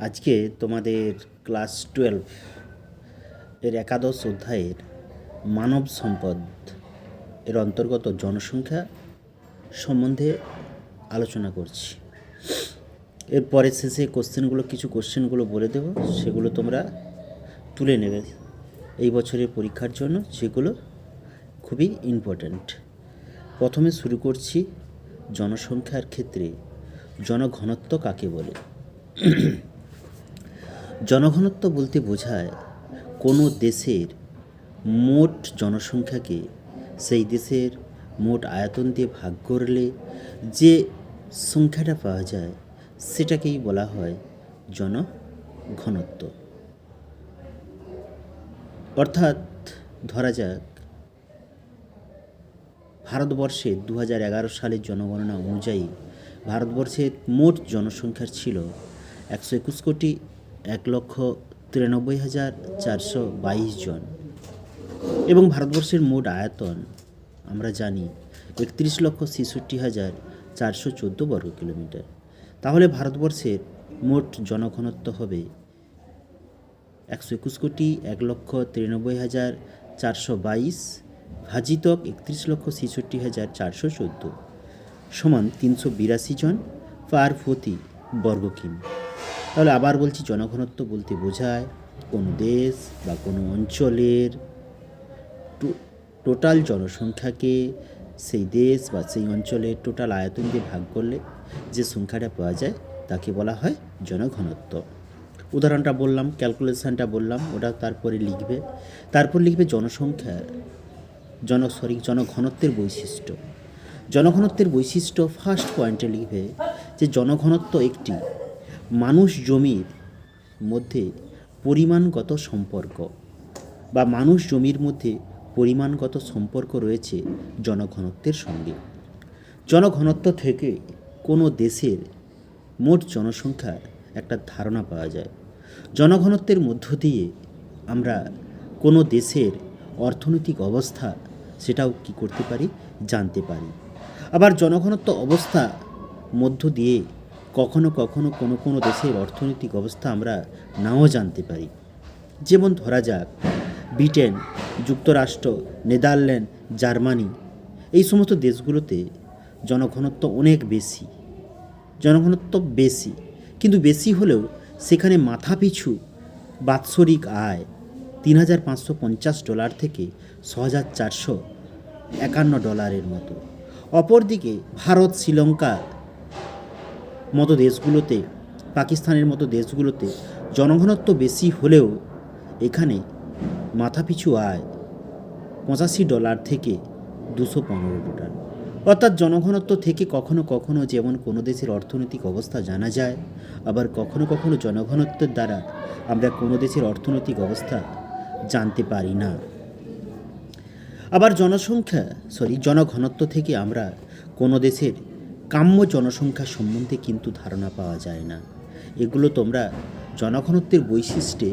আজকে তোমাদের ক্লাস 12 এর একাদশ অধ্যায়ের মানব সম্পদ এর অন্তর্গত জনসংখ্যা সম্বন্ধে আলোচনা করছি। এর পরে শেষে কিছু কোশ্চেনগুলো বলে দেব, সেগুলো তোমরা তুলে নেবে এই বছরের পরীক্ষার জন্য, যেগুলো খুবই ইম্পর্ট্যান্ট। প্রথমে শুরু করছি জনসংখ্যার ক্ষেত্রে জনঘনত্ব কাকে বলে। জনঘনত্ব বলতে বোঝায় কোনো দেশের মোট জনসংখ্যাকে সেই দেশের মোট আয়তন দিয়ে ভাগ করলে যে সংখ্যাটা পাওয়া যায় সেটাকেই বলা হয় জনঘনত্ব। অর্থাৎ ধরা যাক ভারতবর্ষে 2011 সালের জনগণনা অনুযায়ী ভারতবর্ষের মোট জনসংখ্যা ছিল 121,93,422 জন, এবং ভারতবর্ষের মোট আয়তন আমরা জানি 31,66,414 বর্গ কিলোমিটার। তাহলে ভারতবর্ষের মোট জনঘনত্ব হবে 121,01,93,422 ভাজিতক 31,66,414 সমান 382 জন পার প্রতি বর্গ কিমি। তাহলে আবার বলছি, জনঘনত্ব বলতে বোঝায় কোনো দেশ বা কোনো অঞ্চলের টোটাল জনসংখ্যাকে সেই দেশ বা সেই অঞ্চলের টোটাল আয়তন দিয়ে ভাগ করলে যে সংখ্যাটা পাওয়া যায় তাকে বলা হয় জনঘনত্ব। উদাহরণটা বললাম, ক্যালকুলেশনটা বললাম, ওটা তারপরে লিখবে। তারপর লিখবে জনঘনত্বের বৈশিষ্ট্য। জনঘনত্বের বৈশিষ্ট্য ফার্স্ট পয়েন্টে লিখবে যে জনঘনত্ব একটি মানুষ জমির মধ্যে পরিমাণগত সম্পর্ক, বা মানুষ জমির মধ্যে পরিমাণগত সম্পর্ক রয়েছে জনঘনত্বের সঙ্গে। জনঘনত্ব থেকে কোনো দেশের মোট জনসংখ্যার একটা ধারণা পাওয়া যায়। জনঘনত্বের মধ্য দিয়ে আমরা কোনো দেশের অর্থনৈতিক অবস্থা সেটাও কী করতে পারি, জানতে পারি। আবার জনঘনত্ব অবস্থা মধ্য দিয়ে কখনো কখনো কোনো কোনো দেশের অর্থনৈতিক অবস্থা আমরা নাও জানতে পারি। যেমন ধরা যাক ব্রিটেন, যুক্তরাষ্ট্র, নেদারল্যান্ড, জার্মানি, এই সমস্ত দেশগুলোতে জনঘনত্ব অনেক বেশি। জনঘনত্ব বেশি, কিন্তু বেশি হলেও সেখানে মাথাপিছু বাৎসরিক আয় $3,550 থেকে $6,451 মতো। অপরদিকে ভারত, শ্রীলঙ্কা মতো দেশগুলোতে, পাকিস্তানের মতো দেশগুলোতে জনঘনত্ব বেশি হলেও এখানে মাথাপিছু আয় $85 থেকে $215। অর্থাৎ জনঘনত্ব থেকে কখনো কখনো যেমন কোনো দেশের অর্থনৈতিক অবস্থা জানা যায়, আবার কখনো কখনো জনঘনত্বের দ্বারা আমরা কোনো দেশের অর্থনৈতিক অবস্থা জানতে পারি না। আবার জনঘনত্ব থেকে আমরা কোনো দেশের কাম্য জনসংখ্যা সম্বন্ধে কিন্তু ধারণা পাওয়া যায় না। এগুলো তোমরা জনঘনত্বের বৈশিষ্ট্যে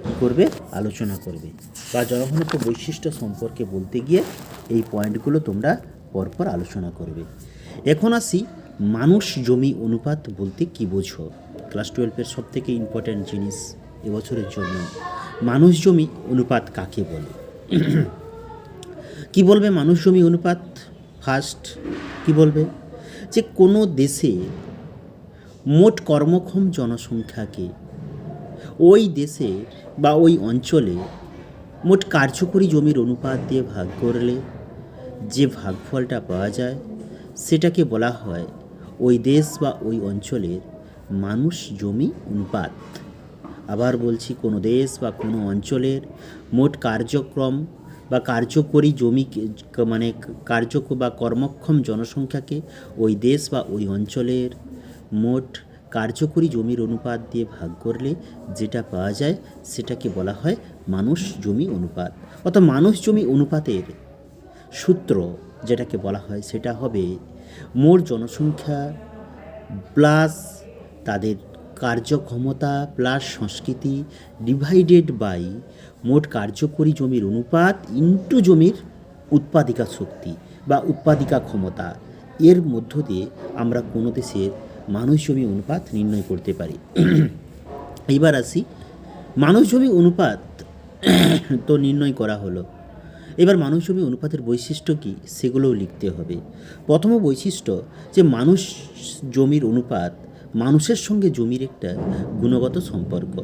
কী করবে, আলোচনা করবে, বা জনঘনত্ব বৈশিষ্ট্য সম্পর্কে বলতে গিয়ে এই পয়েন্টগুলো তোমরা পরপর আলোচনা করবে। এখন আসি মানুষ জমি অনুপাত বলতে কী বোঝো। ক্লাস 12-এর সবথেকে ইম্পর্ট্যান্ট জিনিস এবছরের জন্য, মানুষ জমি অনুপাত কাকে বলে। কি বলবে মানুষ জমি অনুপাত? ফার্স্ট কি বলবে, যে কোনো দেশে মোট কর্মক্ষম জনসংখ্যাকে ওই দেশের বা ওই অঞ্চলে মোট কার্যকরী জমির অনুপাত দিয়ে ভাগ করলে যে ভাগফলটা পাওয়া যায় সেটাকে বলা হয় ওই দেশ বা ওই অঞ্চলের মানুষ জমি অনুপাত। আবার বলছি, কোনো দেশ বা কোনো অঞ্চলের মোট কার্যক্রম বা কার্যকরী জমি বা কর্মক্ষম জনসংখ্যাকে ওই দেশ বা ওই অঞ্চলের মোট কার্যকরী জমির অনুপাত দিয়ে ভাগ করলে যেটা পাওয়া যায় সেটাকে বলা হয় মানুষ জমি অনুপাত। অর্থাৎ মানুষ জমি অনুপাতের সূত্র যেটাকে বলা হয় সেটা হবে মোট জনসংখ্যা প্লাস তাদের কার্যক্ষমতা প্লাস সংস্কৃতি ডিভাইডেড বাই মোট কার্যকরী জমির অনুপাত ইন্টু জমির উৎপাদিকা শক্তি বা উৎপাদিকা ক্ষমতা। এর মধ্য দিয়ে আমরা কোনো দেশের মানুষ জমি অনুপাত নির্ণয় করতে পারি। এইবার আসি, মানুষ জমি অনুপাত তো নির্ণয় করা হলো, এবার মানুষ জমি অনুপাতের বৈশিষ্ট্য কী সেগুলোও লিখতে হবে। প্রথম বৈশিষ্ট্য যে মানুষ জমির অনুপাত মানুষের সঙ্গে জমির একটা গুণগত সম্পর্ক।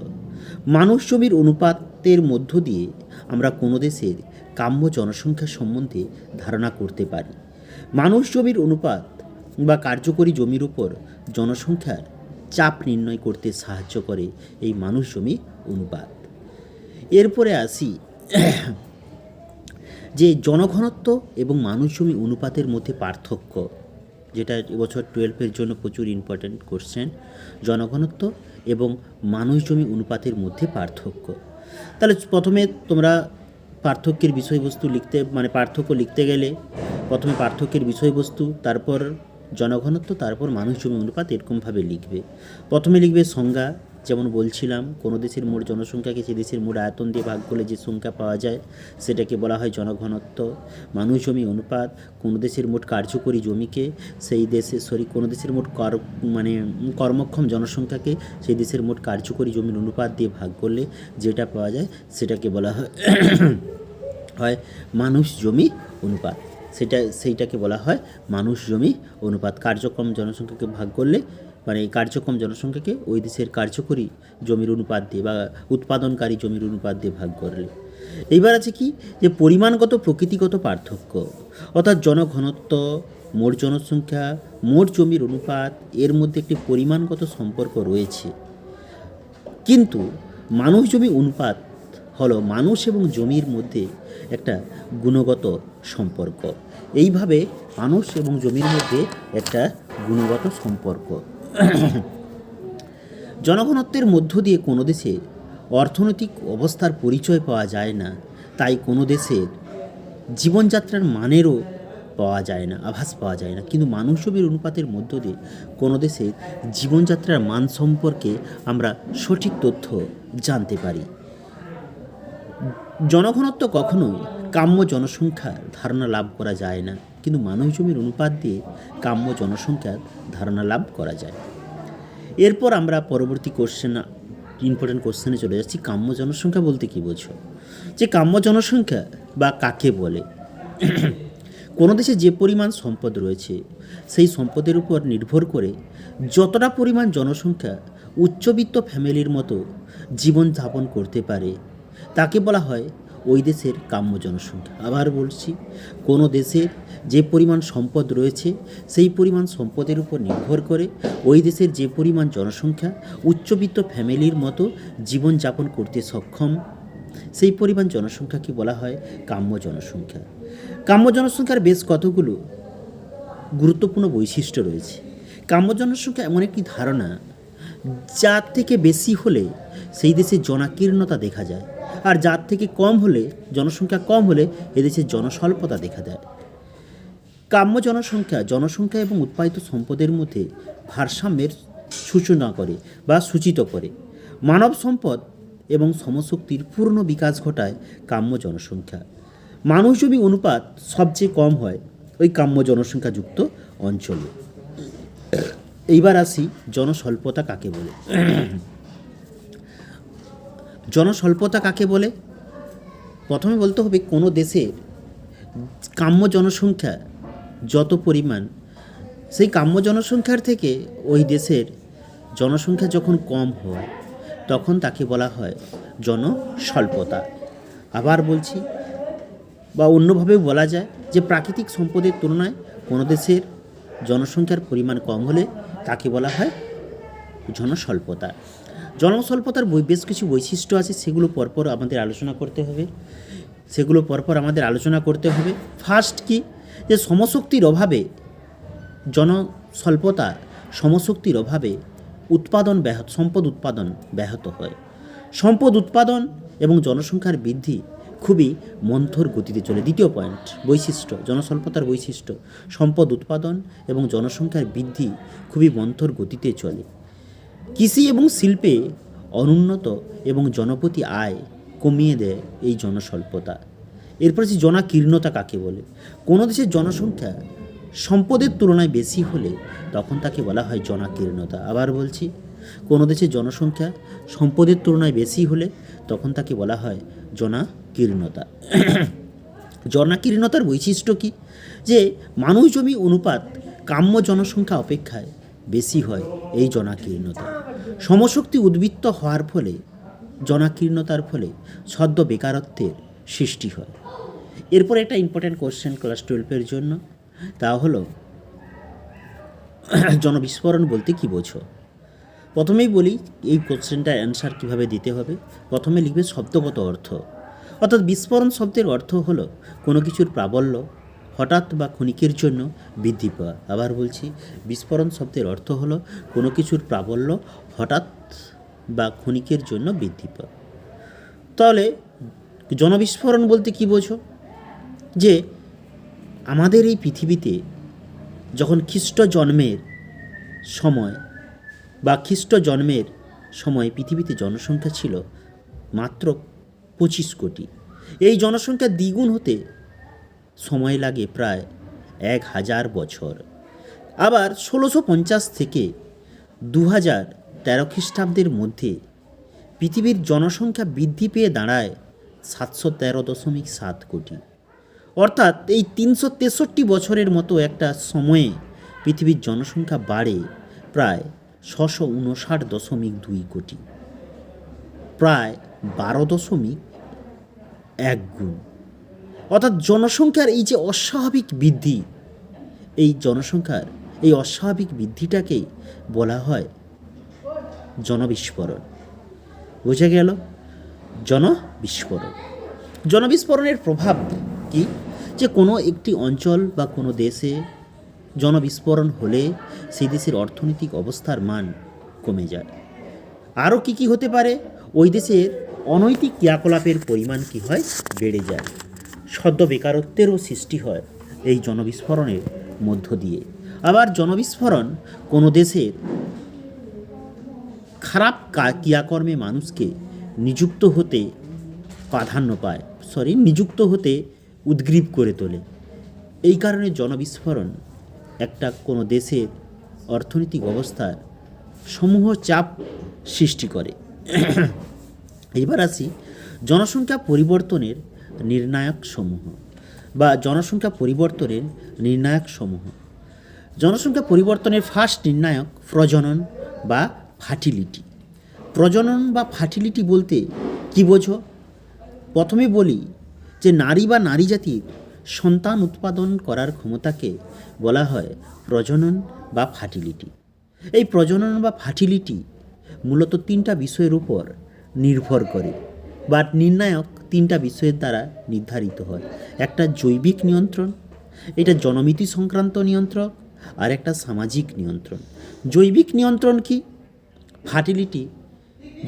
মানুষ জমির অনুপাতের মধ্য দিয়ে আমরা কোনো দেশের কাম্য জনসংখ্যা সম্বন্ধে ধারণা করতে পারি। মানুষ জমির অনুপাত বা কার্যকরী জমির উপর জনসংখ্যার চাপ নির্ণয় করতে সাহায্য করে এই মানুষ জমি অনুপাত। এরপরে আসি যে জনঘনত্ব এবং মানুষ জমি অনুপাতের মধ্যে পার্থক্য, যেটা এবছর 12-এর জন্য প্রচুর ইম্পর্ট্যান্ট কোশ্চেন, জনঘনত্ব এবং মানুষ জমি অনুপাতের মধ্যে পার্থক্য। তাহলে প্রথমে তোমরা পার্থক্যের বিষয়বস্তু লিখতে পার্থক্য লিখতে গেলে প্রথমে পার্থক্যের বিষয়বস্তু, তারপর জনঘনত্ব, তারপর মানুষ জমি অনুপাত, এরকমভাবে লিখবে। প্রথমে লিখবে সংজ্ঞা, যেমন বলছিলাম কোনো দেশের মোট জনসংখ্যাকে সে দেশের মোট আয়তন দিয়ে ভাগ করলে যে সংখ্যা পাওয়া যায় সেটাকে বলা হয় জনঘনত্ব। মানুষ জমি অনুপাত, কোনো দেশের মোট কার্যকরী জমিকে সেই দেশে কোনো দেশের মোট কর্মক্ষম জনসংখ্যাকে সেই দেশের মোট কার্যকরী জমির অনুপাত দিয়ে ভাগ করলে যেটা পাওয়া যায় সেটাকে বলা হয় মানুষ জমি অনুপাত। সেইটাকে বলা হয় মানুষ জমি অনুপাত। কার্যক্রম জনসংখ্যাকে ভাগ করলে এই কার্যক্রম জনসংখ্যাকে ওই দেশের কার্যকরী জমির অনুপাত দিয়ে বা উৎপাদনকারী জমির অনুপাত দিয়ে ভাগ করলে। এইবার আছে কি, যে পরিমাণগত প্রকৃতিগত পার্থক্য, অর্থাৎ জনঘনত্ব, মোট জনসংখ্যা, মোট জমির অনুপাত, এর মধ্যে একটি পরিমাণগত সম্পর্ক রয়েছে, কিন্তু মানুষ জমি অনুপাত হলো মানুষ এবং জমির মধ্যে একটা গুণগত সম্পর্ক। এইভাবে মানুষ এবং জমির মধ্যে একটা গুণগত সম্পর্ক। জনঘনত্বের মধ্য দিয়ে কোনো দেশের অর্থনৈতিক অবস্থার পরিচয় পাওয়া যায় না, তাই কোনো দেশের জীবনযাত্রার মানেরও পাওয়া যায় না, আভাস পাওয়া যায় না, কিন্তু মানুষ জমির অনুপাতের মধ্য দিয়ে কোনো দেশের জীবনযাত্রার মান সম্পর্কে আমরা সঠিক তথ্য জানতে পারি। জনঘনত্ব কখনোই কাম্য জনসংখ্যার ধারণা লাভ করা যায় না, কিন্তু মানুষ জমির অনুপাত দিয়ে কাম্য জনসংখ্যার ধারণা লাভ করা যায়। এরপর আমরা পরবর্তী ইম্পর্টেন্ট কোশ্চেনে চলে যাচ্ছি। কাম্য জনসংখ্যা বলতে কী বোঝো? যে কাম্য জনসংখ্যা বা কাকে বলে? কোনো দেশে যে পরিমাণ সম্পদ রয়েছে সেই সম্পদের উপর নির্ভর করে যতটা পরিমাণ জনসংখ্যা উচ্চবিত্ত ফ্যামিলির মতো জীবনযাপন করতে পারে তাকে বলা হয় ওই দেশের কাম্য জনসংখ্যা। আবার বলছি, কোনো দেশের যে পরিমাণ সম্পদ রয়েছে সেই পরিমাণ সম্পদের উপর নির্ভর করে ওই দেশের যে পরিমাণ জনসংখ্যা উচ্চবিত্ত ফ্যামিলির মতো জীবনযাপন করতে সক্ষম, সেই পরিমাণ জনসংখ্যাকে বলা হয় কাম্য জনসংখ্যা। কাম্য জনসংখ্যার বেশ কতগুলো গুরুত্বপূর্ণ বৈশিষ্ট্য রয়েছে। কাম্য জনসংখ্যা এমন একটি ধারণা যার থেকে বেশি হলে সেই দেশের জনাকীর্ণতা দেখা যায়, আর যার থেকে কম হলে, জনসংখ্যা কম হলে এদেশের জনস্বল্পতা দেখা দেয়। কাম্য জনসংখ্যা এবং উৎপাদিত সম্পদের মধ্যে ভারসাম্যের সূচনা করে বা সূচিত করে। মানব সম্পদ এবং শ্রমশক্তির পূর্ণ বিকাশ ঘটায় কাম্য জনসংখ্যা। মানুষ জমি অনুপাত সবচেয়ে কম হয় ওই কাম্য জনসংখ্যাযুক্ত অঞ্চলে। এইবার আসি জনস্বল্পতা কাকে বলে। জনস্বল্পতা কাকে বলে? প্রথমে বলতে হবে কোনো দেশের কাম্য জনসংখ্যা যত পরিমাণ, সেই কাম্য জনসংখ্যার থেকে ওই দেশের জনসংখ্যা যখন কম হয় তখন তাকে বলা হয় জনস্বল্পতা। আবার বলছি, বা অন্যভাবেও বলা যায় যে প্রাকৃতিক সম্পদের তুলনায় কোনো দেশের জনসংখ্যার পরিমাণ কম হলে তাকে বলা হয় জনস্বল্পতা। জনস্বল্পতার বেশ কিছু বৈশিষ্ট্য আছে, সেগুলো পরপর আমাদের আলোচনা করতে হবে। ফার্স্ট কি, যে সমশক্তির অভাবে জনস্বল্পতা, সমশক্তির অভাবে সম্পদ উৎপাদন ব্যাহত হয়। সম্পদ উৎপাদন এবং জনসংখ্যার বৃদ্ধি খুবই মন্থর গতিতে চলে। দ্বিতীয় পয়েন্ট, বৈশিষ্ট্য, জনস্বল্পতার বৈশিষ্ট্য, সম্পদ উৎপাদন এবং জনসংখ্যার বৃদ্ধি খুবই মন্থর গতিতে চলে। কৃষি এবং শিল্পে অনুন্নত এবং জনপ্রতি আয় কমিয়ে দেয় এই জনস্বল্পতা। এরপর যে জনাকীর্ণতা কাকে বলে? কোনো দেশের জনসংখ্যা সম্পদের তুলনায় বেশি হলে তখন তাকে বলা হয় জনাকীর্ণতা। আবার বলছি, কোনো দেশের জনসংখ্যা সম্পদের তুলনায় বেশি হলে তখন তাকে বলা হয় জনাকীর্ণতা। জনাকীর্ণতার বৈশিষ্ট্য কী? যে মানুষ জমি অনুপাত কাম্য জনসংখ্যা অপেক্ষায় বেশি হয়, এই জনাকীর্ণতা। সমশক্তি উদ্বৃত্ত হওয়ার ফলে জনাকীর্ণতার ফলে সদ্য বেকারত্বের সৃষ্টি হয়। এরপর একটা ইম্পর্ট্যান্ট কোশ্চেন ক্লাস 12-এর জন্য, তা হলো জনবিস্ফোরণ বলতে কী বোঝো? প্রথমেই বলি এই কোশ্চেনটার অ্যান্সার কীভাবে দিতে হবে। প্রথমে লিখবে শব্দগত অর্থ, অর্থাৎ বিস্ফোরণ শব্দের অর্থ হলো কোনো কিছুর প্রাবল্য হঠাৎ বা ক্ষণিকের জন্য বৃদ্ধি পাওয়া। আবার বলছি, বিস্ফোরণ শব্দের অর্থ হলো কোনো কিছুর প্রাবল্য হঠাৎ বা ক্ষণিকের জন্য বৃদ্ধি পাওয়া। তাহলে জনবিস্ফোরণ বলতে কী বোঝো? যে আমাদের এই পৃথিবীতে যখন খ্রিস্ট জন্মের সময় পৃথিবীতে জনসংখ্যা ছিল মাত্র 25 কোটি। এই জনসংখ্যা দ্বিগুণ হতে সময় লাগে প্রায় 1000 বছর। আবার 1650 থেকে 2013 খ্রিস্টাব্দের মধ্যে পৃথিবীর জনসংখ্যা বৃদ্ধি পেয়ে দাঁড়ায় 713.7 কোটি। অর্থাৎ এই 363 বছরের মতো একটা সময়ে পৃথিবীর জনসংখ্যা বাড়ে প্রায় 659.2 কোটি, প্রায় 12.1 গুণ। অর্থাৎ জনসংখ্যার এই যে অস্বাভাবিক বৃদ্ধি, এই জনসংখ্যার এই অস্বাভাবিক বৃদ্ধিটাকেই বলা হয় জনবিস্ফোরণ। বোঝা গেল? জনবিস্ফোরণের প্রভাব কি? যে কোনো একটি অঞ্চল বা কোনো দেশে জনবিস্ফোরণ হলে সেই দেশের অর্থনৈতিক অবস্থার মান কমে যায়। আরও কি হতে পারে? ওই দেশের অনৈতিক ক্রিয়াকলাপের পরিমাণ কি হয়? বেড়ে যায়। সদ্য বেকারত্বেরও সৃষ্টি হয় এই জনবিস্ফোরণের মধ্য দিয়ে। আবার জনবিস্ফোরণ কোনো দেশের খারাপ ক্রিয়াকর্মে মানুষকে নিযুক্ত হতে উদ্গ্রীব করে তোলে। এই কারণে জনবিস্ফোরণ একটা কোনো দেশের অর্থনৈতিক অবস্থার সমূহ চাপ সৃষ্টি করে। এবার আসি জনসংখ্যা পরিবর্তনের নির্ণায়ক সমূহ। জনসংখ্যা পরিবর্তনের ফার্স্ট নির্ণায়ক প্রজনন বা ফার্টিলিটি। প্রজনন বা ফার্টিলিটি বলতে কী বোঝো? প্রথমে বলি যে নারী বা নারী জাতির সন্তান উৎপাদন করার ক্ষমতাকে বলা হয় প্রজনন বা ফার্টিলিটি। এই প্রজনন বা ফার্টিলিটি মূলত 3টা বিষয়ের উপর নির্ভর করে বা নির্ণায়ক 3টা বিষয়ের দ্বারা নির্ধারিত হয়। একটা জৈবিক নিয়ন্ত্রণ, এটা জনমিতি সংক্রান্ত নিয়ন্ত্রক, আর একটা সামাজিক নিয়ন্ত্রণ। জৈবিক নিয়ন্ত্রণ কি? ফার্টিলিটি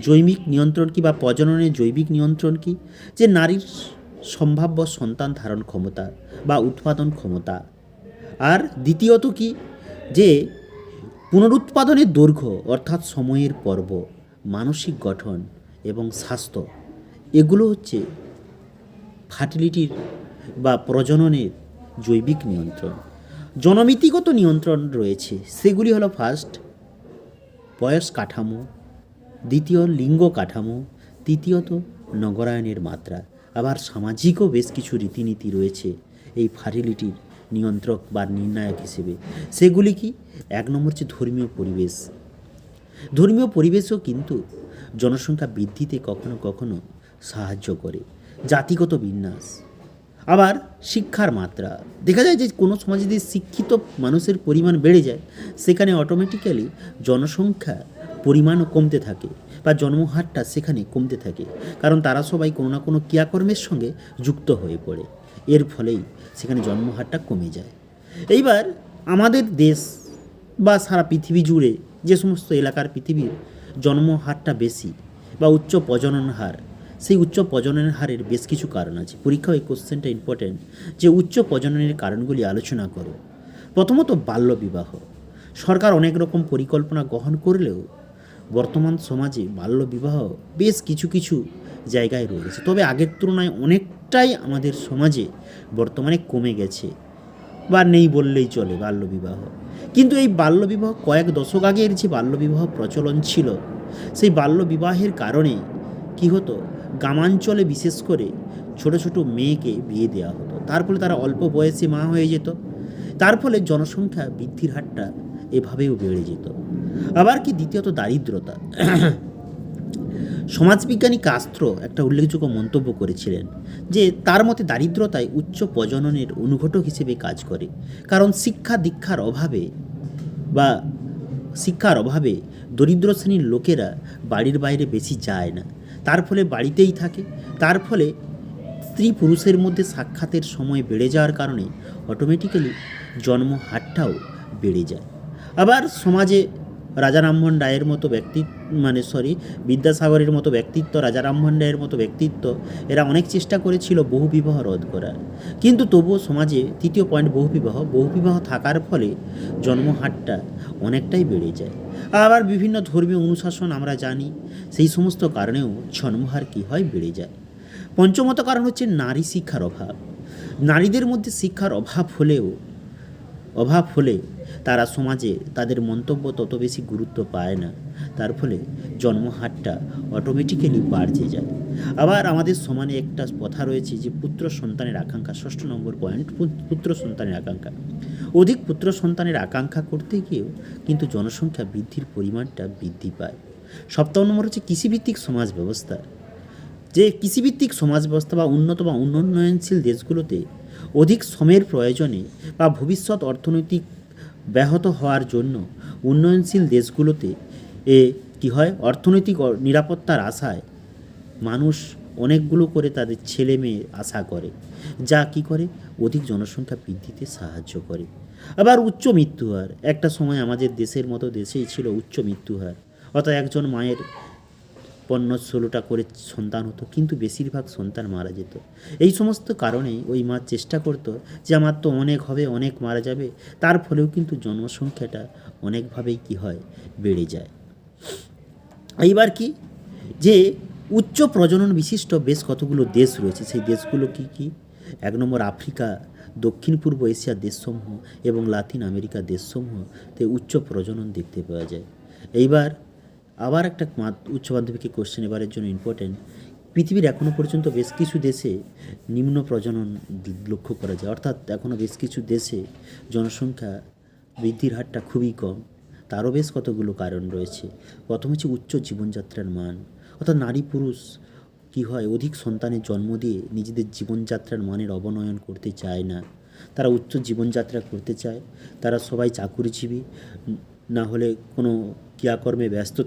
জৈবিক নিয়ন্ত্রণ কি বা প্রজননের জৈবিক নিয়ন্ত্রণ কি? যে নারীর সম্ভাব্য সন্তান ধারণ ক্ষমতা বা উৎপাদন ক্ষমতা। আর দ্বিতীয়ত কি? যে পুনরুৎপাদনের দৈর্ঘ্য অর্থাৎ সময়ের পর্ব, মানসিক গঠন এবং স্বাস্থ্য, এগুলো হচ্ছে ফার্টিলিটির বা প্রজননের জৈবিক নিয়ন্ত্রণ। জনমিতিগত নিয়ন্ত্রণ রয়েছে, সেগুলি হলো ফার্স্ট বয়স কাঠামো, দ্বিতীয় লিঙ্গ কাঠামো, তৃতীয়ত নগরায়নের মাত্রা। আবার সামাজিকও বেশ কিছু রীতিনীতি রয়েছে এই ফার্টিলিটির নিয়ন্ত্রক বা নির্ণায়ক হিসেবে। সেগুলি কি? 1 নম্বর হচ্ছে ধর্মীয় পরিবেশ। ধর্মীয় পরিবেশও কিন্তু জনসংখ্যা বৃদ্ধিতে কখনো কখনো সাহায্য করে। জাতিগত বিন্যাস, আবার শিক্ষার মাত্রা। দেখা যায় যে কোনো সমাজে যদি শিক্ষিত মানুষের পরিমাণ বেড়ে যায়, সেখানে অটোমেটিক্যালি জনসংখ্যা পরিমাণও কমতে থাকে বা জন্মহারটা সেখানে কমতে থাকে, কারণ তারা সবাই কোনো না কোনো ক্রিয়াকর্মের সঙ্গে যুক্ত হয়ে পড়ে। এর ফলেই সেখানে জন্মহারটা কমে যায়। এইবার আমাদের দেশ বা সারা পৃথিবী জুড়ে যে সমস্ত এলাকার পৃথিবীর জন্মহারটা বেশি বা উচ্চ প্রজনন হার, সেই উচ্চ প্রজননের হারের বেশ কিছু কারণ আছে। পরীক্ষায় এই কোশ্চেনটা ইম্পর্টেন্ট, যে উচ্চ প্রজননের কারণগুলি আলোচনা করো। প্রথমত বাল্যবিবাহ। সরকার অনেক রকম পরিকল্পনা গ্রহণ করলেও বর্তমান সমাজে বাল্যবিবাহ বেশ কিছু জায়গায় রয়েছে, তবে আগের তুলনায় অনেকটাই আমাদের সমাজে বর্তমানে কমে গেছে। বা নেই বললেই চলে বাল্যবিবাহ। কিন্তু এই বাল্যবিবাহ কয়েক দশক আগের যে বাল্যবিবাহ প্রচলন ছিল, সেই বাল্যবিবাহের কারণে কি হতো, গ্রামাঞ্চলে বিশেষ করে ছোট ছোট মেয়েকে বিয়ে দেওয়া হতো, তার ফলে তারা অল্প বয়সে মা হয়ে যেত, তার ফলে জনসংখ্যা বৃদ্ধির হারটা এভাবেও বেড়ে যেত। আবার কি দ্বিতীয়ত দারিদ্রতা। সমাজবিজ্ঞানী কাস্ত্র একটা উল্লেখযোগ্য মন্তব্য করেছিলেন যে তার মতে দারিদ্রতায় উচ্চ প্রজননের অনুঘটক হিসেবে কাজ করে, কারণ বা শিক্ষার অভাবে দরিদ্র শ্রেণীর লোকেরা বাড়ির বাইরে বেশি যায় না, তার ফলে বাড়িতেই থাকে, তার ফলে স্ত্রী পুরুষের মধ্যে সাক্ষাতের সময় বেড়ে যাওয়ার কারণে অটোমেটিক্যালি জন্ম হারটাও বেড়ে যায়। আবার সমাজে রাজা রামমোহন রায়ের মতো বিদ্যাসাগরের মতো ব্যক্তিত্ব, রাজা রামমোহন রায়ের মতো ব্যক্তিত্ব, এরা অনেক চেষ্টা করেছিল বহুবিবাহ রোধ করার, কিন্তু তবুও সমাজে তৃতীয় পয়েন্ট বহুবিবাহ থাকার ফলে জন্মহারটা অনেকটাই বেড়ে যায়। আবার বিভিন্ন ধর্মীয় অনুশাসন আমরা জানি, সেই সমস্ত কারণেও জন্মহার কী হয়, বেড়ে যায়। পঞ্চমত কারণ হচ্ছে নারী শিক্ষার অভাব। নারীদের মধ্যে শিক্ষার অভাব হলে তারা সমাজে তাদের মন্তব্য তত বেশি গুরুত্ব পায় না, তার ফলে জন্মহারটা অটোমেটিক্যালি বাড়তে যায়। আবার আমাদের সমানে একটা কথা রয়েছে যে পুত্র সন্তানের আকাঙ্ক্ষা, 6 নম্বর পয়েন্ট, পুত্র সন্তানের আকাঙ্ক্ষা। অধিক পুত্র সন্তানের আকাঙ্ক্ষা করতে গিয়েও কিন্তু জনসংখ্যা বৃদ্ধির পরিমাণটা বৃদ্ধি পায়। 7 নম্বর হচ্ছে কৃষিভিত্তিক সমাজ ব্যবস্থা। যে কৃষিভিত্তিক সমাজ ব্যবস্থা বা উন্নত বা উন্নয়নশীল দেশগুলোতে অধিক শ্রমের প্রয়োজনে বা ভবিষ্যৎ অর্থনৈতিক ব্যাহত হওয়ার জন্য উন্নয়নশীল দেশগুলোতে কী হয়, অর্থনৈতিক নিরাপত্তার আশায় মানুষ অনেকগুলো করে তাদের ছেলে মেয়ে আশা করে, যা কী করে অধিক জনসংখ্যা বৃদ্ধিতে সাহায্য করে। আবার উচ্চ মৃত্যুহার, একটা সময় আমাদের দেশের মতো দেশেই ছিল উচ্চ মৃত্যুহার, অর্থাৎ একজন মায়ের 15-16টা করে সন্তান হতো, কিন্তু বেশিরভাগ সন্তান মারা যেত। এই সমস্ত কারণেই ওই মা চেষ্টা করতো যে আমার তো অনেক হবে, অনেক মারা যাবে, তার ফলেও কিন্তু জনসংখ্যাটা অনেকভাবেই কী হয়, বেড়ে যায়। এইবার কি, যে উচ্চ প্রজনন বিশিষ্ট বেশ কতগুলো দেশ রয়েছে, সেই দেশগুলো কি কি? 1 নম্বর আফ্রিকা, দক্ষিণ পূর্ব এশিয়ার দেশসমূহ এবং লাতিন আমেরিকার দেশসমূহতে উচ্চ প্রজনন দেখতে পাওয়া যায়। এইবার আবার একটা উচ্চ মাধ্যমিকের কোশ্চেন এবারের জন্য ইম্পর্টেন্ট। পৃথিবীর এখনও পর্যন্ত বেশ কিছু দেশে নিম্ন প্রজনন লক্ষ্য করা যায়, অর্থাৎ এখনও বেশ কিছু দেশে জনসংখ্যা বৃদ্ধির হারটা খুবই কম। তারও বেশ কতগুলো কারণ রয়েছে। প্রথম হচ্ছে উচ্চ জীবনযাত্রার মান, অর্থাৎ নারী পুরুষ কী হয়, অধিক সন্তানের জন্ম দিয়ে নিজেদের জীবনযাত্রার মানের অবনয়ন করতে চায় না, তারা উচ্চ জীবনযাত্রা করতে চায়। তারা সবাই চাকুরিজীবী, না হলে কোনো ক্রিয়াকর্মে ব্যস্ত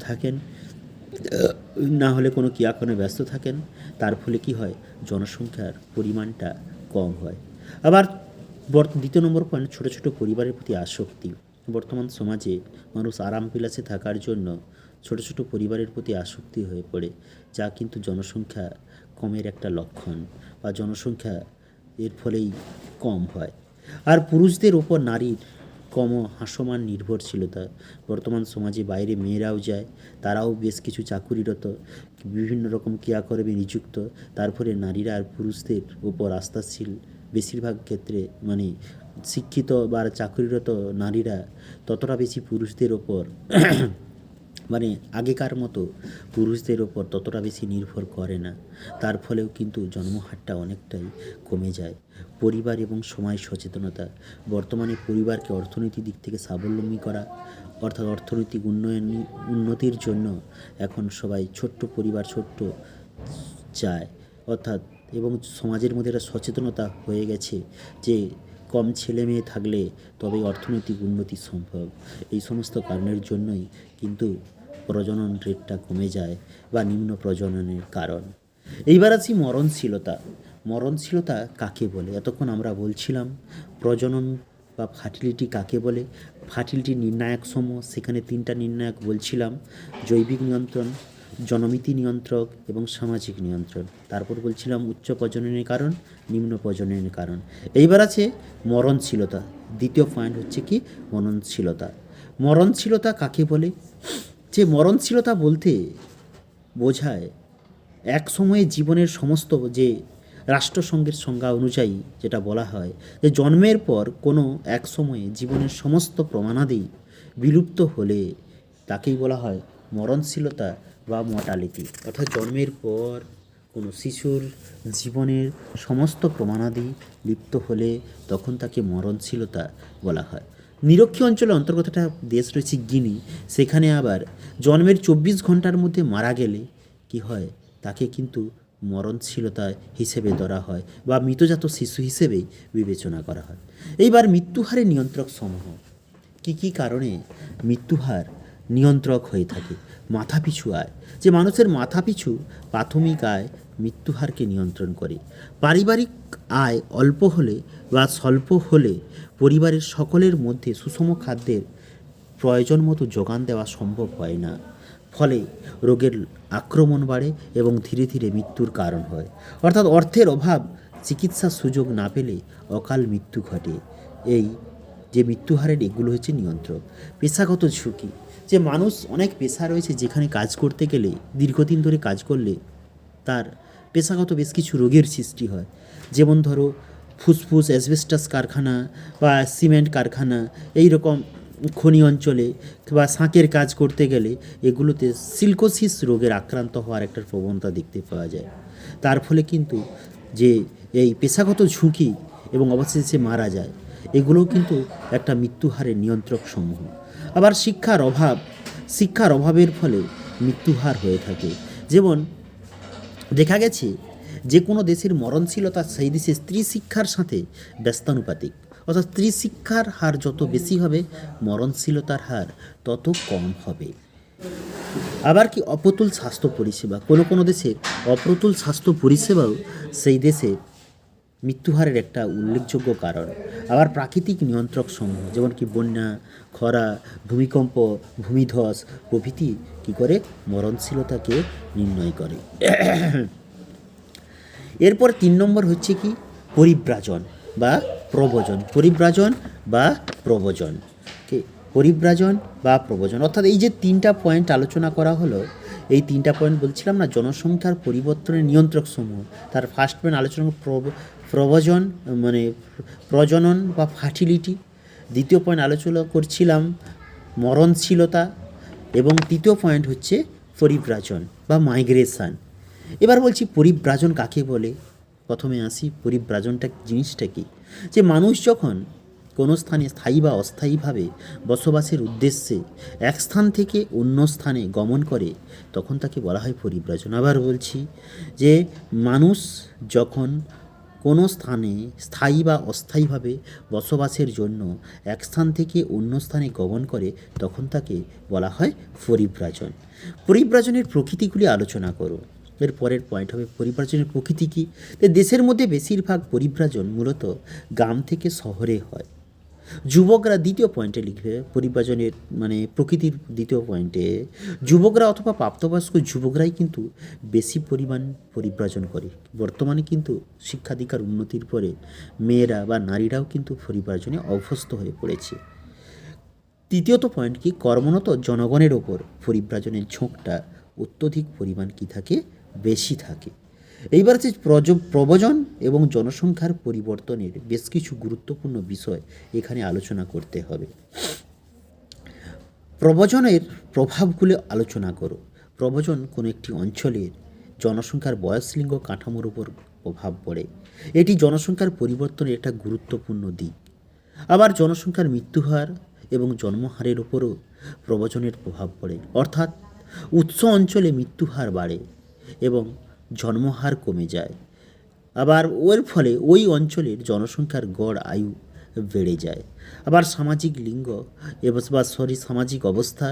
থাকেন, তার ফলে কি হয়, জনসংখ্যার পরিমাণটা কম হয়। আবার দ্বিতীয় নম্বর পয়েন্ট, ছোটো ছোটো পরিবারের প্রতি আসক্তি। বর্তমান সমাজে মানুষ আরামবিলাসে থাকার জন্য ছোটো ছোটো পরিবারের প্রতি আসক্তি হয়ে পড়ে, যা কিন্তু জনসংখ্যা কমের একটা লক্ষণ, বা জনসংখ্যা এর ফলেই কম হয়। আর পুরুষদের ওপর নারীর হাস্যমান নির্ভরশীলতা। বর্তমান সমাজে বাইরে মেয়েরাও যায়, তারাও বেশ কিছু চাকুরিরত, বিভিন্ন রকম ক্রিয়াকর্মে নিযুক্ত, তার ফলে নারীরা আর পুরুষদের ওপর আস্থাশীল। বেশিরভাগ ক্ষেত্রে শিক্ষিত বা চাকুরিরত নারীরা ততটা বেশি পুরুষদের ওপর আগেকার মতো পুরুষদের ওপর ততটা বেশি নির্ভর করে না, তার ফলেও কিন্তু জন্মহারটা অনেকটাই কমে যায়। পরিবার এবং সমাজ সচেতনতা। বর্তমানে পরিবারকে অর্থনৈতিক দিক থেকে স্বাবলম্বী করা, অর্থাৎ অর্থনৈতিক উন্নতির জন্য এখন সবাই ছোট্ট পরিবার চায়, অর্থাৎ এবং সমাজের মধ্যে একটা সচেতনতা হয়ে গেছে যে কম ছেলে মেয়ে থাকলে তবেই অর্থনৈতিক উন্নতি সম্ভব। এই সমস্ত কারণের জন্যই কিন্তু প্রজনন রেটটা কমে যায় বা নিম্ন প্রজননের কারণ। এইবার আসি মরণশীলতা কাকে বলে? এতক্ষণ আমরা বলছিলাম প্রজনন বা ফার্টিলিটি কাকে বলে, ফার্টিলিটি নির্ণায়ক সমূহ, সেখানে 3টা নির্ণায়ক বলছিলাম: জৈবিক নিয়ন্ত্রণ, জনমিতি নিয়ন্ত্রক এবং সামাজিক নিয়ন্ত্রণ। তারপর বলছিলাম উচ্চ প্রজননের কারণ, নিম্ন প্রজননের কারণ। এইবার আছে মরণশীলতা। দ্বিতীয় পয়েন্ট হচ্ছে কি, মরণশীলতা কাকে বলে? যে মরণশীলতা বলতে বোঝায় এক সময়ে জীবনের সমস্ত যে রাষ্ট্রসংঘের সংজ্ঞা অনুযায়ী যেটা বলা হয় যে জন্মের পর কোনো এক সময়ে জীবনের সমস্ত প্রমাণাদি বিলুপ্ত হলে তাকেই বলা হয় মরণশীলতা বা মর্টালিটি। অর্থাৎ জন্মের পর কোনো শিশুর জীবনের সমস্ত প্রমাণাদি লিপ্ত হলে তখন তাকে মরণশীলতা বলা হয়। নিরক্ষীয় অঞ্চলের অন্তর্গত একটা দেশ রয়েছে গিনি, সেখানে আবার জন্মের 24 ঘন্টার মধ্যে মারা গেলে কি হয়, তাকে কিন্তু মরণশীলতা হিসেবে ধরা হয় বা মৃতজাত শিশু হিসেবেই বিবেচনা করা হয়। এইবার মৃত্যুহারের নিয়ন্ত্রক সমূহ কী কী কারণে মৃত্যুহার নিয়ন্ত্রক হয়ে থাকে। মাথাপিছু আয়, যে মানুষের মাথাপিছু প্রাথমিক আয় মৃত্যুহারকে নিয়ন্ত্রণ করে। পারিবারিক আয় অল্প হলে বা স্বল্প হলে পরিবারের সকলের মধ্যে সুষম খাদ্যের প্রয়োজন মতো যোগান দেওয়া সম্ভব হয় না, ফলে রোগের আক্রমণ বাড়ে এবং ধীরে ধীরে মৃত্যুর কারণ হয়। অর্থাৎ অর্থের অভাব চিকিৎসার সুযোগ না পেলে অকাল মৃত্যু ঘটে। এই যে মৃত্যুহারের এগুলো হচ্ছে নিয়ন্ত্রক। পেশাগত ঝুঁকি, যে মানুষ অনেক পেশা রয়েছে যেখানে কাজ করতে গেলে দীর্ঘদিন ধরে কাজ করলে তার পেশাগত বেশ কিছু রোগের সৃষ্টি হয়। যেমন ধরো ফুসফুস, অ্যাসবেস্টাস কারখানা বা সিমেন্ট কারখানা, এই রকম খনি অঞ্চলে বা শাঁকের কাজ করতে গেলে এগুলোতে সিলিকোসিস রোগের আক্রান্ত হওয়ার একটা প্রবণতা দেখতে পাওয়া যায়। তার ফলে কিন্তু যে এই পেশাগত ঝুঁকি এবং অবশেষে মারা যায়, এগুলোও কিন্তু একটা মৃত্যুহারের নিয়ন্ত্রক সমূহ। আবার শিক্ষার অভাবের ফলে মৃত্যুহার হয়ে থাকে। যেমন দেখা গেছে যে কোনো দেশের মরণশীলতা সেই দেশের স্ত্রী শিক্ষার সাথে ব্যস্তানুপাতিক। অর্থাৎ স্ত্রী শিক্ষার হার যত বেশি হবে, মরণশীলতার হার তত কম হবে। আবার কি অপ্রতুল স্বাস্থ্য পরিষেবা, কোনো কোনো দেশের অপ্রতুল স্বাস্থ্য পরিষেবাও সেই দেশে মৃত্যুহারের একটা উল্লেখযোগ্য কারণ। আবার প্রাকৃতিক নিয়ন্ত্রক সমূহ যেমন কি বন্যা, খরা, ভূমিকম্প, ভূমিধস প্রভৃতি কী করে মরণশীলতাকে নির্ণয় করে। এরপর 3 নম্বর হচ্ছে কি পরিব্রাজন বা প্রব্রজন। পরিব্রাজন বা প্রব্রজন, পরিব্রাজন বা প্রব্রজন অর্থাৎ এই যে 3টা পয়েন্ট আলোচনা করা হলো, এই 3টা পয়েন্ট বলছিলাম না জনসংখ্যার পরিবর্তনের নিয়ন্ত্রক সমূহ। তার ফার্স্ট পয়েন্ট আলোচনা প্রব্রজন মানে প্রজনন বা ফার্টিলিটি, দ্বিতীয় পয়েন্ট আলোচনা করছিলাম মরণশীলতা, এবং তৃতীয় পয়েন্ট হচ্ছে পরিব্রাজন বা মাইগ্রেশন। এবার বলছি পরিব্রাজন কাকে বলে। প্রথমে আসি পরিব্রাজনটা জিনিসটা কি। যে মানুষ যখন কোনো স্থানে স্থায়ী বা অস্থায়ীভাবে বসবাসের উদ্দেশ্যে এক স্থান থেকে অন্য স্থানে গমন করে তখন তাকে বলা হয় পরিব্রাজন। আবার বলছি যে মানুষ যখন কোনো স্থানে স্থায়ী বা অস্থায়ীভাবে বসবাসের জন্য এক স্থান থেকে অন্য স্থানে গমন করে তখন তাকে বলা হয় পরিব্রাজন। পরিব্রাজনের প্রকৃতিগুলি আলোচনা করো। এর পরের পয়েন্ট হবে পরিব্রাজনের প্রকৃতি কী। দেশের মধ্যে বেশিরভাগ পরিব্রাজন মূলত গ্রাম থেকে শহরে হয়। যুবকরা দ্বিতীয় পয়েন্টে লিখবে পরিব্রাজনের মানে প্রকৃতির দ্বিতীয় পয়েন্টে যুবকরা অথবা প্রাপ্তবয়স্ক যুবকরাই কিন্তু বেশি পরিমাণ পরিব্রাজন করে। বর্তমানে কিন্তু শিক্ষাদীক্ষার উন্নতির পরে মেয়েরা বা নারীরাও কিন্তু পরিব্রাজনে অভ্যস্ত হয়ে পড়েছে। তৃতীয়ত পয়েন্ট কি কর্মরত জনগণের ওপর পরিব্রাজনের ঝোঁকটা অত্যধিক পরিমাণ কি থাকে, বেশি থাকে। এইবার হচ্ছে প্রব্রজন এবং জনসংখ্যার পরিবর্তনের বেশ কিছু গুরুত্বপূর্ণ বিষয় এখানে আলোচনা করতে হবে। প্রব্রজনের প্রভাবগুলো আলোচনা করো। প্রব্রজন কোনো একটি অঞ্চলের জনসংখ্যার বয়সলিঙ্গ কাঠামোর উপর প্রভাব পড়ে। এটি জনসংখ্যার পরিবর্তনের একটা গুরুত্বপূর্ণ দিক। আবার জনসংখ্যার মৃত্যুহার এবং জন্মহারের উপরও প্রব্রজনের প্রভাব পড়ে। অর্থাৎ উৎস অঞ্চলে মৃত্যুহার বাড়ে এবং জন্মহার কমে যায়। আবার ওর ফলে ওই অঞ্চলের জনসংখ্যার গড় আয়ু বেড়ে যায়। আবার সামাজিক লিঙ্গ এবং বা সামাজিক অবস্থা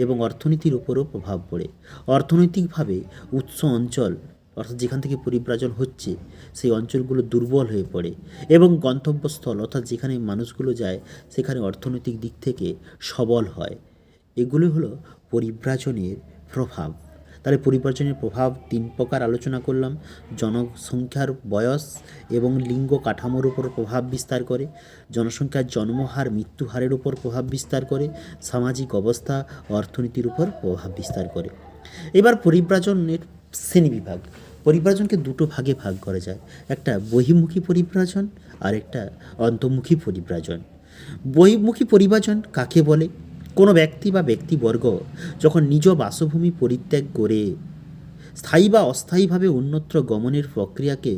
এবং অর্থনীতির উপরও প্রভাব পড়ে। অর্থনৈতিকভাবে উৎস অঞ্চল অর্থাৎ যেখান থেকে পরিব্রাজন হচ্ছে সেই অঞ্চলগুলো দুর্বল হয়ে পড়ে এবং গন্তব্যস্থল অর্থাৎ যেখানে মানুষগুলো যায় সেখানে অর্থনৈতিক দিক থেকে সবল হয়। এগুলো হলো পরিব্রাজনের প্রভাব। তাহলে পরিব্রাজনের প্রভাব 3 প্রকার আলোচনা করলাম। জনসংখ্যার বয়স এবং লিঙ্গ কাঠামোর উপর প্রভাব বিস্তার করে, জনসংখ্যার জন্মহার মৃত্যুহারের উপর প্রভাব বিস্তার করে, সামাজিক অবস্থা অর্থনীতির উপর প্রভাব বিস্তার করে। এবার পরিব্রাজনের শ্রেণীবিভাগ। পরিব্রাজনকে দুটো ভাগে ভাগ করা যায়, একটা বহির্মুখী পরিব্রাজন আর একটা অন্তর্মুখী পরিব্রাজন। বহির্মুখী পরিব্রাজন কাকে বলে? কোনো ব্যক্তি বা ব্যক্তিবর্গ যখন নিজ বাসভূমি পরিত্যাগ করে স্থায়ী বা অস্থায়ীভাবে অন্যত্র গমনের প্রক্রিয়াকে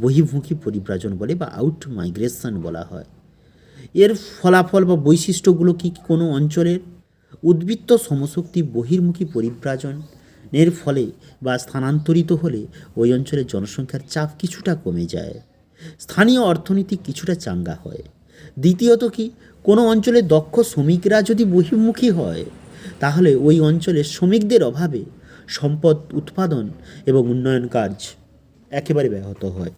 বহির্মুখী পরিব্রাজন বলে বা আউট মাইগ্রেশন বলা হয়। এর ফলাফল বা বৈশিষ্ট্যগুলো কি? কোনো অঞ্চলের উদ্বৃত্ত সমশক্তি বহির্মুখী পরিব্রাজনের ফলে বা স্থানান্তরিত হলে ওই অঞ্চলের জনসংখ্যার চাপ কিছুটা কমে যায়, স্থানীয় অর্থনীতি কিছুটা চাঙ্গা হয়। দ্বিতীয়ত কি? কোনো অঞ্চলে দক্ষ শ্রমিকরা যদি বহির্মুখী হয় তাহলে ওই অঞ্চলের শ্রমিকদের অভাবে সম্পদ উৎপাদন এবং উন্নয়ন কাজ একেবারে ব্যাহত হয়।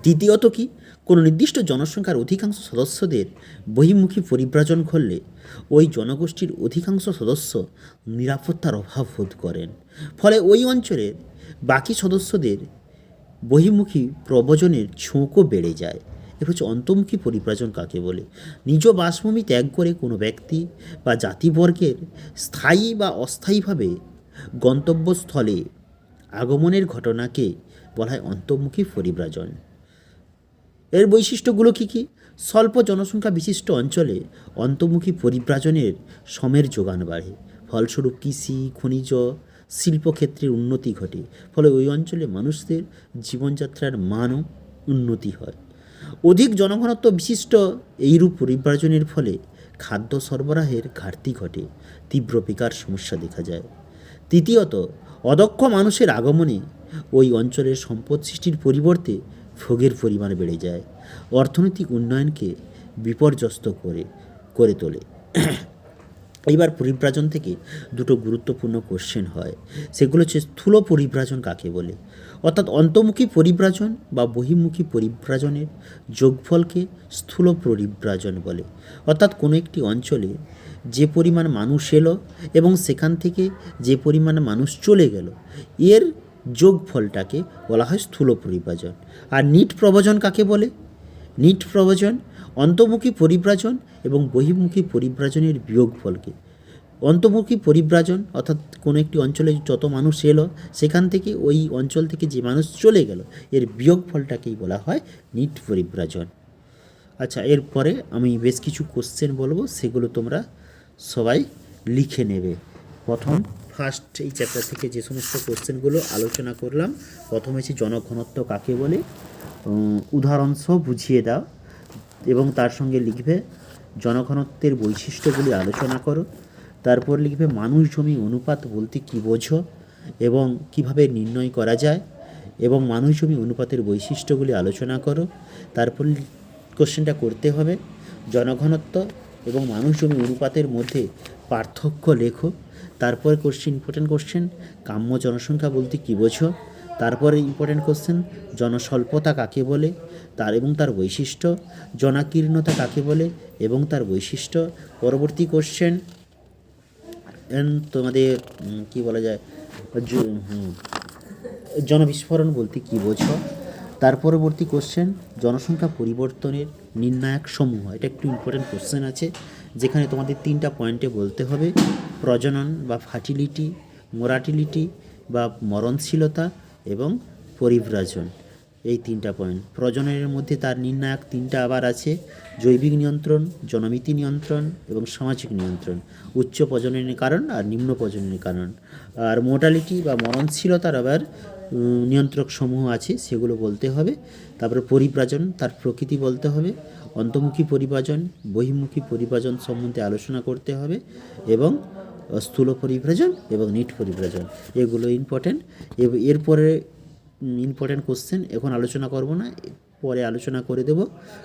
তৃতীয়ত কি? কোনো নির্দিষ্ট জনসংখ্যার অধিকাংশ সদস্যদের বহির্মুখী পরিব্রাজন করলে ওই জনগোষ্ঠীর অধিকাংশ সদস্য নিরাপত্তার অভাব বোধ করেন, ফলে ওই অঞ্চলের বাকি সদস্যদের বহির্মুখী প্রব্রজনের ঝোঁকও বেড়ে যায়। এ হচ্ছে অন্তর্মুখী পরিব্রাজন কাকে বলে? নিজ বাসভূমি ত্যাগ করে কোনো ব্যক্তি বা জাতিবর্গের স্থায়ী বা অস্থায়ীভাবে গন্তব্যস্থলে আগমনের ঘটনাকে বলা হয় অন্তর্মুখী পরিব্রাজন। এর বৈশিষ্ট্যগুলো কী কী? স্বল্প জনসংখ্যা বিশিষ্ট অঞ্চলে অন্তর্মুখী পরিব্রাজনের শ্রমের যোগান বাড়ে, ফলস্বরূপ কৃষি, খনিজ, শিল্পক্ষেত্রের উন্নতি ঘটে, ফলে ওই অঞ্চলে মানুষদের জীবনযাত্রার মানও উন্নতি হয়। অধিক জনঘনত্ব বিশিষ্ট এইরূপ পরিব্রাজনের ফলে খাদ্য সরবরাহের ঘাটতি ঘটে, তীব্র বেকার সমস্যা দেখা যায়। তৃতীয়ত, অদক্ষ মানুষের আগমনে ওই অঞ্চলের সম্পদ সৃষ্টির পরিবর্তে ভোগের পরিমাণ বেড়ে যায়, অর্থনৈতিক উন্নয়নকে বিপর্যস্ত করে তোলে। এইবার পরিব্রাজন থেকে দুটো গুরুত্বপূর্ণ কোশ্চেন হয়, সেগুলো হচ্ছে স্থূল পরিব্রাজন কাকে বলে, অর্থাৎ অন্তর্মুখী পরিব্রাজন বা বহির্মুখী পরিব্রাজনের যোগফলকে স্থূল পরিব্রাজন বলে। অর্থাৎ কোনো একটি অঞ্চলে যে পরিমাণ মানুষ এলো এবং সেখান থেকে যে পরিমাণ মানুষ চলে গেল, এর যোগফলটাকে বলা হয় স্থূল পরিব্রাজন। আর নিট প্রব্রজন কাকে বলে? নিট প্রব্রজন অন্তর্মুখী পরিব্রাজন এবং বহির্মুখী পরিব্রাজনের বিয়োগফলকে। অন্তর্মুখী পরিব্রাজন অর্থাৎ কোনো একটি অঞ্চলে যত মানুষ এলো সেখান থেকে ওই অঞ্চল থেকে যে মানুষ চলে গেল, এর বিয়োগফলটাকেই বলা হয় নিট পরিব্রাজন। আচ্ছা, এরপরে আমি বেশ কিছু কোশ্চেন বলবো, সেগুলো তোমরা সবাই লিখে নেবে। প্রথম ফার্স্ট এই চ্যাপ্টার থেকে যে সমস্ত কোশ্চেনগুলো আলোচনা করলাম, প্রথম হচ্ছে জনঘনত্ব কাকে বলে, উদাহরণসহ বুঝিয়ে দাও এবং তার সঙ্গে লিখবে জনঘনত্বের বৈশিষ্ট্যগুলি আলোচনা করো। তারপর লিখবে মানুষ জমি অনুপাত বলতে কী বোঝো এবং কিভাবে নির্ণয় করা যায়, এবং মানুষ জমি অনুপাতের বৈশিষ্ট্যগুলি আলোচনা করো। তারপর কোশ্চেনটা করতে হবে জনঘনত্ব এবং মানুষ জমি অনুপাতের মধ্যে পার্থক্য লেখো। তারপর কোশ্চেন, ইম্পর্টেন্ট কোশ্চেন, কাম্য জনসংখ্যা বলতে কী বোঝো। তারপরে ইম্পর্টেন্ট কোশ্চেন, জনস্বল্পতা কাকে বলে এবং তার বৈশিষ্ট্য, জনাকীর্ণতা কাকে বলে এবং তার বৈশিষ্ট্য। পরবর্তী কোশ্চেন তোমাদের কি বলা যায়, জনবিস্ফোরণ বলতে কী বোঝো। তার পরবর্তী কোশ্চেন, জনসংখ্যা পরিবর্তনের নির্ণায়ক সমূহ। এটা একটু ইম্পর্টেন্ট কোশ্চেন আছে, যেখানে তোমাদের 3টা পয়েন্টে বলতে হবে, প্রজনন বা ফার্টিলিটি, মোরাটিলিটি বা মরণশীলতা এবং পরিব্রাজন। এই 3টা পয়েন্ট। প্রজননের মধ্যে তার নির্ণায়ক 3টা আবার আছে, জৈবিক নিয়ন্ত্রণ, জনমিতি নিয়ন্ত্রণ এবং সামাজিক নিয়ন্ত্রণ। উচ্চ প্রজননের কারণ আর নিম্ন প্রজননের কারণ। আর মোর্টালিটি বা মরণশীলতার আবার নিয়ন্ত্রক সমূহ আছে, সেগুলো বলতে হবে। তারপরে পরিব্রাজন, তার প্রকৃতি বলতে হবে। অন্তর্মুখী পরিব্রাজন, বহির্মুখী পরিব্রাজন সম্বন্ধে আলোচনা করতে হবে এবং স্থূল পরিব্রাজন এবং নিট পরিব্রাজন, এগুলো ইম্পর্টেন্ট। এরপরে ইম্পর্টেন্ট কোশ্চেন এখন আলোচনা করব না, পরে আলোচনা করে দেব,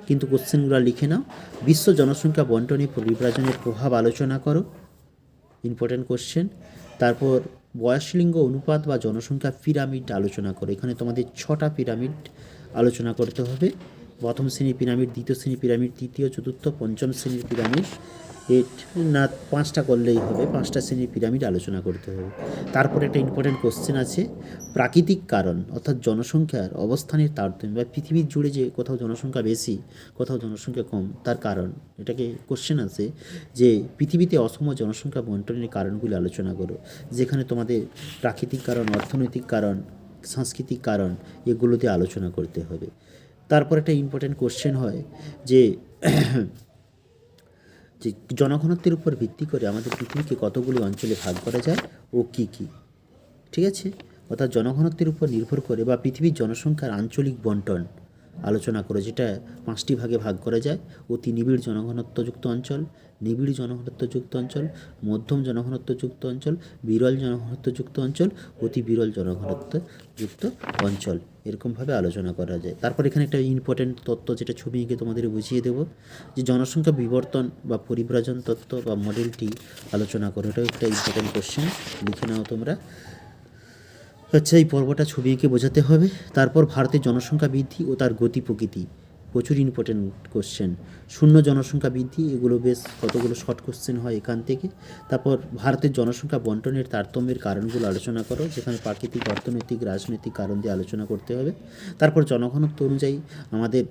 কিন্তু কোশ্চেনগুলো লিখে নাও। বিশ্ব জনসংখ্যা বন্টনে পরিব্রাজনের প্রভাব আলোচনা করো, ইম্পর্টেন্ট কোশ্চেন। তারপর বয়সলিঙ্গ অনুপাত বা জনসংখ্যা পিরামিড আলোচনা করো। এখানে তোমাদের 6টা পিরামিড আলোচনা করতে হবে প্রথম শ্রেণীর পিরামিড, দ্বিতীয় শ্রেণীর পিরামিড, তৃতীয়, চতুর্থ, পঞ্চম শ্রেণীর পিরামিড, এর না 5টা করলেই হবে, 5টা শ্রেণীর পিরামিড আলোচনা করতে হবে। তারপরে একটা ইম্পর্টেন্ট কোশ্চেন আছে, প্রাকৃতিক কারণ অর্থাৎ জনসংখ্যার অবস্থানের তারতম্য, বা পৃথিবীর জুড়ে যে কোথাও জনসংখ্যা বেশি কোথাও জনসংখ্যা কম তার কারণ, এটাকে কোশ্চেন আছে যে পৃথিবীতে অসম জনসংখ্যা বন্টনের কারণগুলি আলোচনা করো, যেখানে তোমাদের প্রাকৃতিক কারণ, অর্থনৈতিক কারণ, সাংস্কৃতিক কারণ এগুলো দিয়ে আলোচনা করতে হবে। তারপর একটা ইম্পর্টেন্ট কোশ্চেন হয় যে যে জনঘনত্বের উপর ভিত্তি করে আমাদের পৃথিবীকে কতগুলি অঞ্চলে ভাগ করা যায় ও কী কী, ঠিক আছে? অর্থাৎ জনঘনত্বের উপর নির্ভর করে বা পৃথিবীর জনসংখ্যার আঞ্চলিক বন্টন আলোচনা করে, যেটা 5টি ভাগে ভাগ করা যায়: অতি নিবিড় জনঘনত্বযুক্ত অঞ্চল, নিবিড় জনঘনত্বযুক্ত অঞ্চল, মধ্যম জনঘনত্বযুক্ত অঞ্চল, বিরল জনঘনত্বযুক্ত অঞ্চল, অতি বিরল জনঘনত্বযুক্ত অঞ্চল, এরকমভাবে আলোচনা করা যায়। তারপর এখানে একটা ইম্পর্টেন্ট তত্ত্ব যেটা ছবি এঁকে তোমাদের বুঝিয়ে দেবো, যে জনসংখ্যা বিবর্তন বা পরিব্রাজন তত্ত্ব বা মডেলটি আলোচনা করো, এটাও একটা ইম্পর্টেন্ট কোশ্চেন, লিখে নাও তোমরা। আচ্ছা, এই পর্বটা ছবি এঁকে বোঝাতে হবে। তারপর ভারতের জনসংখ্যা বৃদ্ধি ও তার গতি প্রকৃতি, প্রচুর ইম্পর্টেন্ট কোশ্চেন। শূন্য জনসংখ্যা বৃদ্ধি, এগুলো বেশ কতগুলো শর্ট কোশ্চেন হয় এখান থেকে। তারপর ভারতের জনসংখ্যা বন্টনের তারতম্যের কারণগুলো আলোচনা করো, যেখানে প্রাকৃতিক, অর্থনৈতিক, রাজনৈতিক কারণ দিয়ে আলোচনা করতে হবে। তারপর জনঘনত্ব অনুযায়ী আমাদের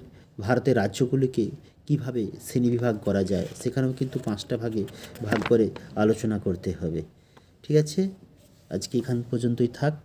ভারতের রাজ্যগুলিকে কীভাবে শ্রেণীবিভাগ করা যায়, সেখানেও কিন্তু 5টা ভাগে ভাগ করে আলোচনা করতে হবে, ঠিক আছে? আজকে এখান পর্যন্তই থাক।